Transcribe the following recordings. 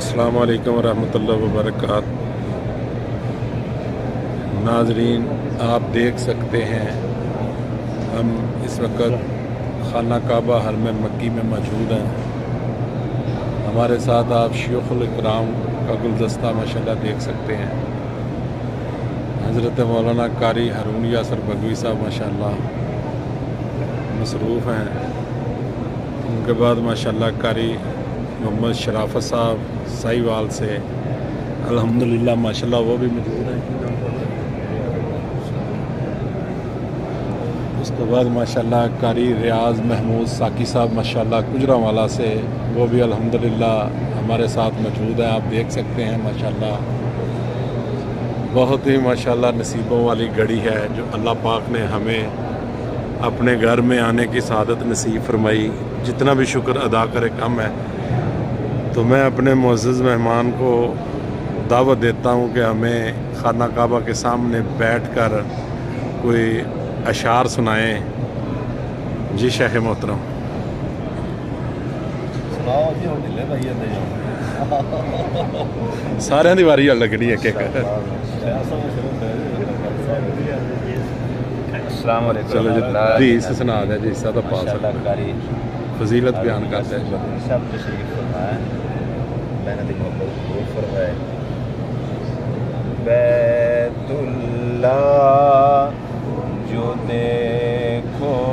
अस्सलाम वालेकुम रहमतुल्लाहि व बरकातहू। नाजरीन, आप देख सकते हैं हम इस वक्त खाना काबा हरम मक्की में मौजूद हैं। हमारे साथ आप शयूखुल इकराम का गुलदस्ता माशाल्लाह देख सकते हैं। हज़रत मौलाना कारी हारून यासर बगवी साहब माशाल्लाह मसरूफ़ हैं। उनके बाद माशाल्लाह कारी मोहम्मद शराफत साहब साहिवाल से अल्हम्दुलिल्लाह माशाल्लाह वो भी मौजूद हैं। उसके बाद माशाल्लाह कारी रियाज महमूद साकी साहब माशाल्लाह गुजरांवाला से वो भी अल्हम्दुलिल्लाह हमारे साथ मौजूद हैं। आप देख सकते हैं माशाल्लाह बहुत ही माशाल्लाह नसीबों वाली घड़ी है जो अल्लाह पाक ने हमें अपने घर में आने की सआदत नसीब फरमाई। जितना भी शुक्र अदा करे कम है। तो मैं अपने मुअज़्ज़ज़ मेहमान को दावत देता हूँ कि हमें खाना काबा के सामने बैठकर कोई अशार सुनाएं। जी शेख मोहतरम। सारे दी वारी लगनी है एक चलो जी इस सुना दे जी इसका तो पास फजीलत बयान करते हैं। सब तशरीफ फरमाए मेहनत मोहब्बत कबूल फरमाए। बैतुल्लाह जो देखोगे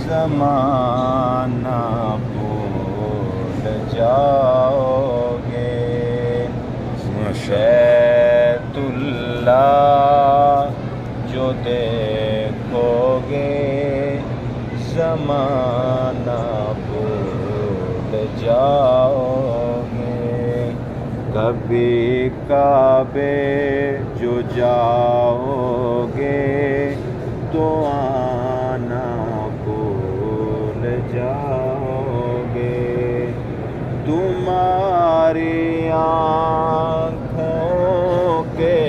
ज़माना भूल जाओगे। बैतुल्लाह जो देखोगे ज़माना भूल जाओगे। कभी काबे जो जाओगे तो आना भूल जाओगे। तुम्हारी आँखों के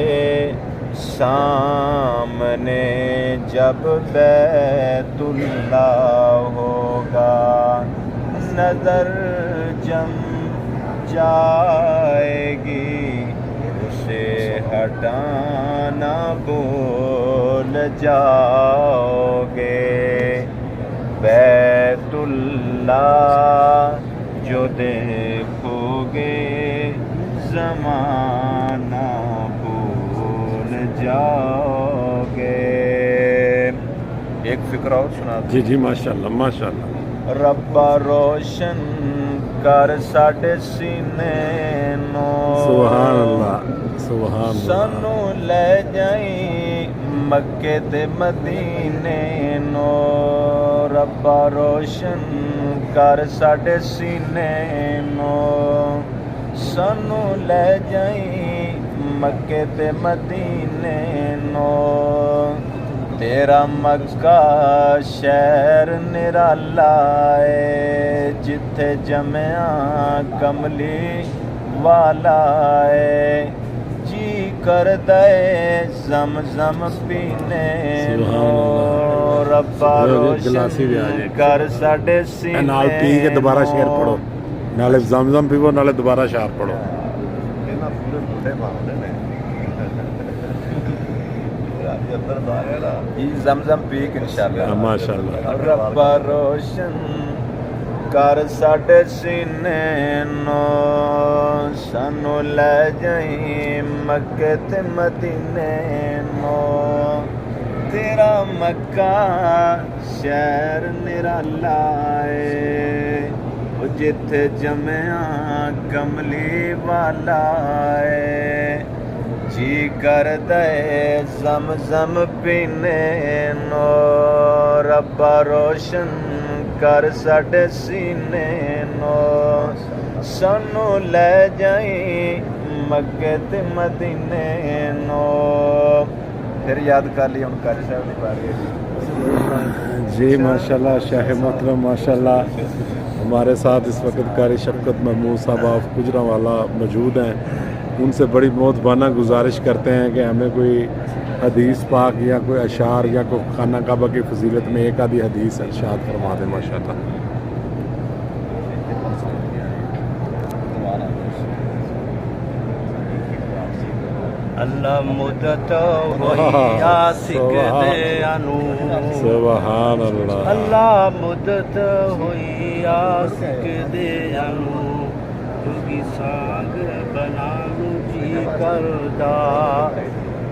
सामने जब बैतुल्लाह होगा नजर जम जाएगी उसे हटाना भूल जाओगे। बैतुल्लाह जो देखोगे ज़माना भूल जाओगे। एक फिक्र और सुना जी जी माशाल्लाह माशाल्लाह। रब्बा रोशन कर साडे सीने नो सुभान अल्लाह सुभान अल्लाह। सानू ले जाई मक्के ते मदीने नो। रब्बा रोशन कर साडे सीने नो सानू ले जाई मक्के ते मदीने नो। तेरा मक्का शहर निराला है जिथे जमया कमली वाला है। जी कर दे जम जम पीने नो। रब्बा रोशन कर साडे सीने नाल पी के दोबारा शेर पढ़ो नाले जमजम पीवो नाले दोबारा शेर पढ़ो। ज़मज़म पी के इंशाअल्लाह माशाअल्लाह। रब्बा रोशन कर साडे सीने नो सानू ले जाई मक्के ते मदीने नो। तेरा मक्का शहर निराला है जिथे जमया कमली वाला है। जी कर दे ज़मज़म पीने नो। रब्बा रोशन कर साडे सीने नो सानू ले जाई मक्के ते मदीने नो। फिर याद कर लिया उन कारी साहब की बारी जी माशाल्लाह शाह मोहतरम माशाल्लाह। हमारे साथ इस वक्त कारी शफकत महमूद साहब आप गुजरांवाला मौजूद हैं। उनसे बड़ी मोहतबाना गुजारिश करते हैं कि हमें कोई हदीस पाक या कोई अशार या कोई खाना काबा की फजीलत में एक आधी हदीस इरशाद फरमा दें माशाल्लाह। اللہ مدت ہوئی آسک دیانو سبحان اللہ اللہ مدت ہوئی آسک دیانو جوگی سانگ بنانو جی کردا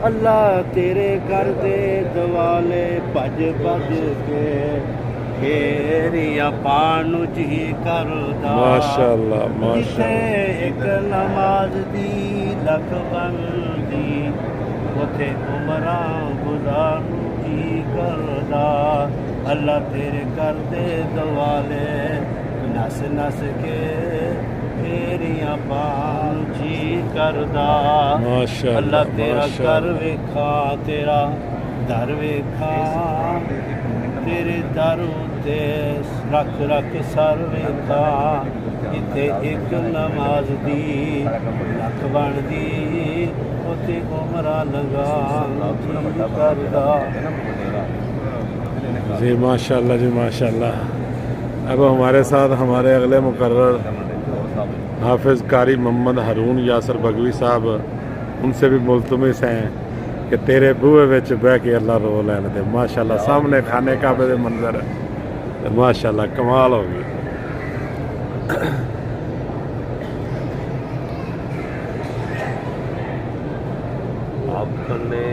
اللہ تیرے گھر دے دوالے بج بج کے پھیریاں پانو جی کردا ماشاءاللہ جتھے ماشاءاللہ ایک نماز دی لکھ بندی اتھے عمراں گزارنو جی کردا اللہ تیرے گھر دے دوالے نس نس کے پھیریاں پان جی کردا ماشاءاللہ اللہ تیرا گھر ماشاءاللہ ویکھا تیرا در ویکھا تیرے در تے رکھ رکھ سر ویکھا جتھے ایک نماز دی لکھ بندی اتھے عمرہ لگا جی کردا جی ماشاءاللہ جی ماشاءاللہ اب ہمارے ساتھ ہمارے اگلے مقرر حافظ قاری محمد ہارون یاسر بگوی صاحب ان سے بھی ملتمس ہیں کہ تیرے بوئے وچ بہ کے اللہ رو لین دے ماشاءاللہ سامنے خانے کعبے دے منظر ہے ماشاءاللہ کمال ہو گئی اپنے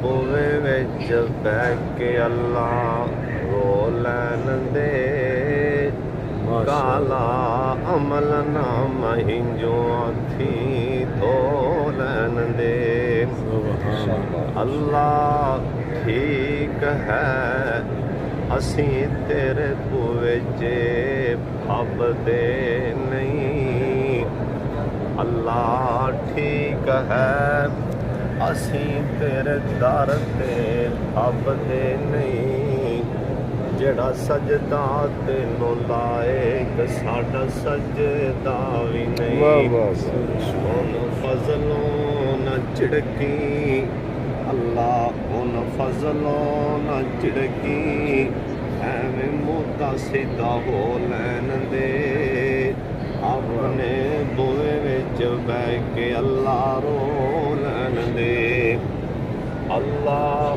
بوئے وچ بہ کے اللہ رو لین دے کالا عمل نام ہنجو تھی دھو لین دے اللہ ٹھیک ہے اسی تیرے بوئے چے پھب دے نہیں اللہ ٹھیک ہے اسی تیرے در تے پھب دے نہیں جڑا سجدہ تینوں لائق ساڈا سجدہ وی نہیں ان فضلوں نہ چڑکی اللہ ان فضلوں نہ چڑکی ایویں موتا سیدھا ہو لین دے اپنے بوئے وچ بہ کے اللہ رو لین دے اللہ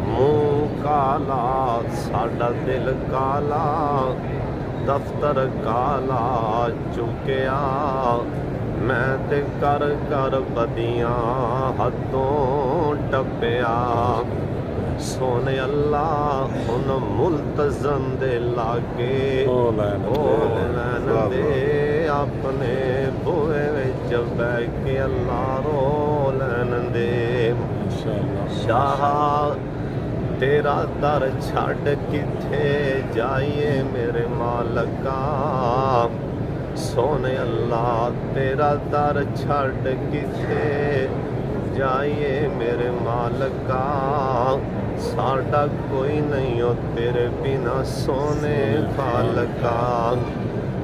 منہ کالا ساڈا دل کالا دفتر کالا چکیا میں تے کر کر بدیاں حدوں ٹپیا سونے اللہ ان ملتزم دے لاگے او لین دے اپنے بوئے وچ بہ کے اللہ رو لین دے شاہ تیرا در چھڈ کتھے جائیے میرے مالکا سونے اللہ تیرا در چھڈ کتھے جائیے میرے مالکا ساڈا کوئی نہیں ہو تیرے بنا سونے خالقا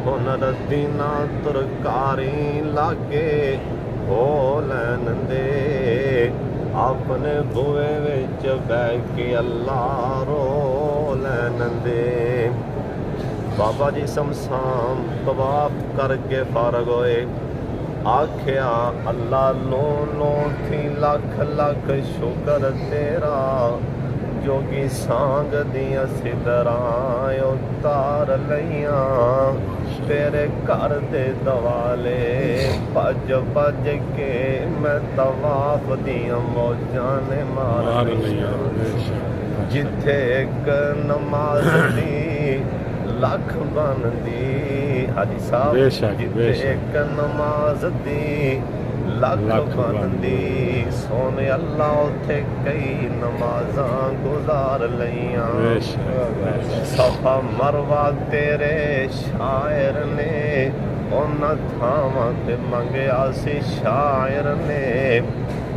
ہنر دینا ترکاری لاگے ہو لین دے اپنے بوئے وچ بہ کے اللہ رو لین دے بابا جی سمسام طواف کر کے فارغ ہوئے آکھیا اللہ لو تھی لکھ لکھ شکر تیرا جو کہ سانگ دیاں سدراں اتار لیاں تیرے گھر دے دوالے بج بج کے میں طواف دیاں موجاں نے مار لیاں جتھے ایک نماز دی لکھ بندی حاجی صاحب جتھے ایک نماز دی لکھ بندی سونے اللہ اتھے کئی نمازاں گزار لیاں صفا مروہ تیرے شاعر نے ان تھاواں تے منگیا سی شاعر نے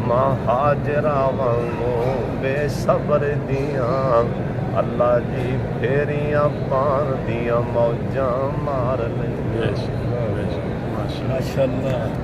مہاجرہ وانگوں بے صبر دیاں اللہ جی پھیریاں پان دیاں موجاں مار لیاں ماشاءاللہ